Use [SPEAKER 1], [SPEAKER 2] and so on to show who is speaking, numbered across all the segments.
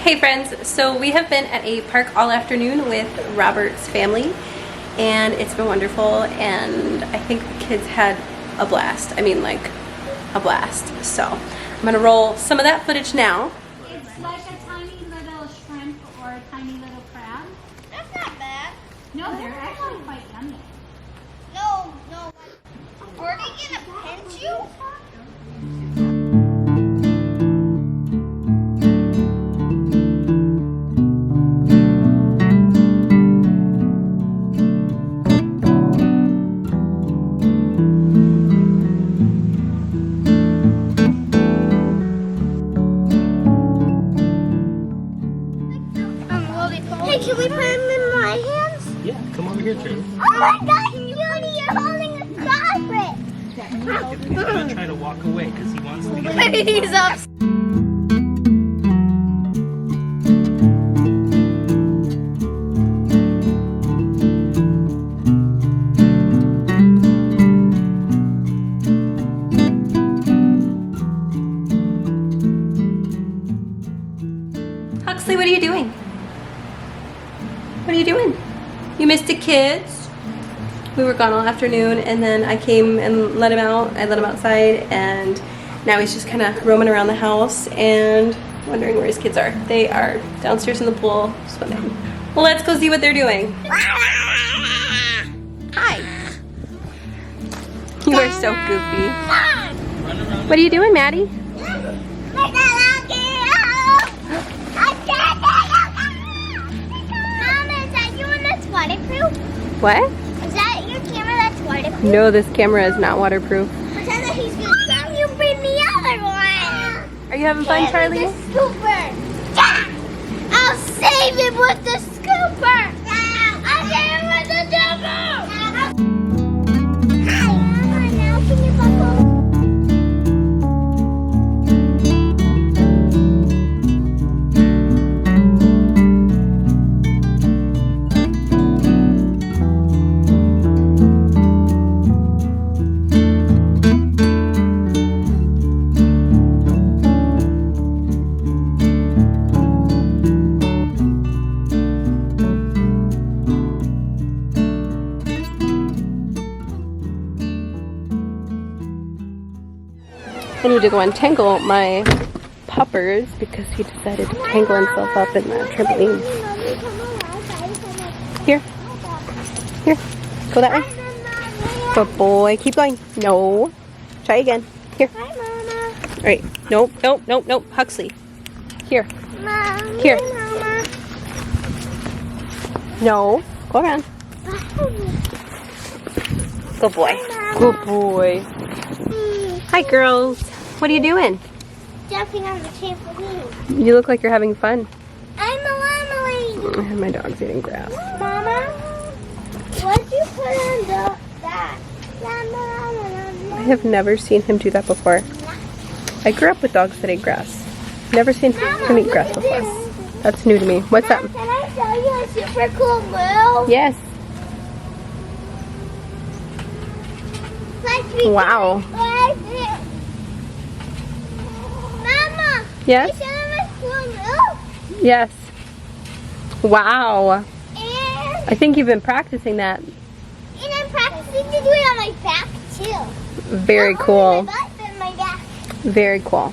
[SPEAKER 1] Hey friends, so we have been at a park all afternoon with Robert's family and it's been wonderful, and I think the kids had a blast. I mean, like a blast. So I'm gonna roll some of that footage now.
[SPEAKER 2] It's like a tiny little shrimp or a tiny little crab.
[SPEAKER 3] That's not bad.
[SPEAKER 2] No, they're actually quite yummy.
[SPEAKER 3] No. Are they gonna pinch you? Hey, can we put them in my hands?
[SPEAKER 4] Yeah, come over here, Trey.
[SPEAKER 3] Oh my gosh, Judy, you're holding a fabric.
[SPEAKER 4] He's gonna try to walk away because he wants to get
[SPEAKER 3] He's up.
[SPEAKER 1] Huxley, what are you doing? What are you doing? You missed the kids? We were gone all afternoon and then I came and let him out. I let him outside and now he's just kind of roaming around the house and wondering where his kids are. They are downstairs in the pool swimming. Well, let's go see what they're doing. Hi. You are so goofy. What are you doing, Maddie?
[SPEAKER 3] Waterproof?
[SPEAKER 1] What?
[SPEAKER 3] Is that your camera that's waterproof?
[SPEAKER 1] No, this camera is not waterproof.
[SPEAKER 3] Pretend that he's gonna grab you. Bring the other one.
[SPEAKER 1] Are you having fun, Charlie?
[SPEAKER 3] The scooper. Yeah. I'll save it with the scooper. I'll save it with the scooper. Hi. Now can you buckle?
[SPEAKER 1] I need to go untangle my puppers because he decided to tangle himself up in the trampoline. Here. Here. Go that way. Good boy. Keep going. No. Try again. Here.
[SPEAKER 3] Hi, Mama.
[SPEAKER 1] Alright. Nope. Nope. Nope. Nope. Huxley. Here.
[SPEAKER 3] Mom.
[SPEAKER 1] Here.
[SPEAKER 3] Mama.
[SPEAKER 1] No. Go around. Good boy. Good boy. Hi, girls. What are you doing?
[SPEAKER 3] Jumping on the trampoline.
[SPEAKER 1] You look like you're having fun.
[SPEAKER 3] I'm a llama.
[SPEAKER 1] And my dog's eating grass.
[SPEAKER 3] Mama, what'd you put on that?
[SPEAKER 1] I have never seen him do that before. I grew up with dogs that ate grass. Never seen him eat grass before. That's new to me. What's that?
[SPEAKER 3] Can I show you a super cool move?
[SPEAKER 1] Yes. Wow.
[SPEAKER 3] Mama.
[SPEAKER 1] Yes?
[SPEAKER 3] Can I show you a cool move?
[SPEAKER 1] Yes. Wow.
[SPEAKER 3] And
[SPEAKER 1] I think you've been practicing that.
[SPEAKER 3] I'm practicing to do it on my back too.
[SPEAKER 1] Very
[SPEAKER 3] Not
[SPEAKER 1] cool.
[SPEAKER 3] only my butt, but my back.
[SPEAKER 1] Very cool.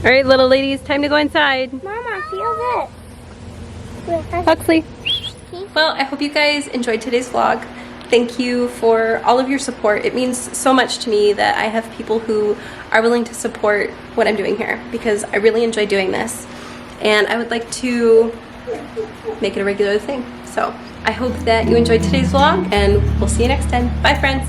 [SPEAKER 1] All right, little ladies, time to go inside.
[SPEAKER 3] Mama, feel this.
[SPEAKER 1] Huxley. Well, I hope you guys enjoyed today's vlog. Thank you for all of your support. It means so much to me that I have people who are willing to support what I'm doing here because I really enjoy doing this. And I would like to make it a regular thing. So I hope that you enjoyed today's vlog and we'll see you next time. Bye, friends.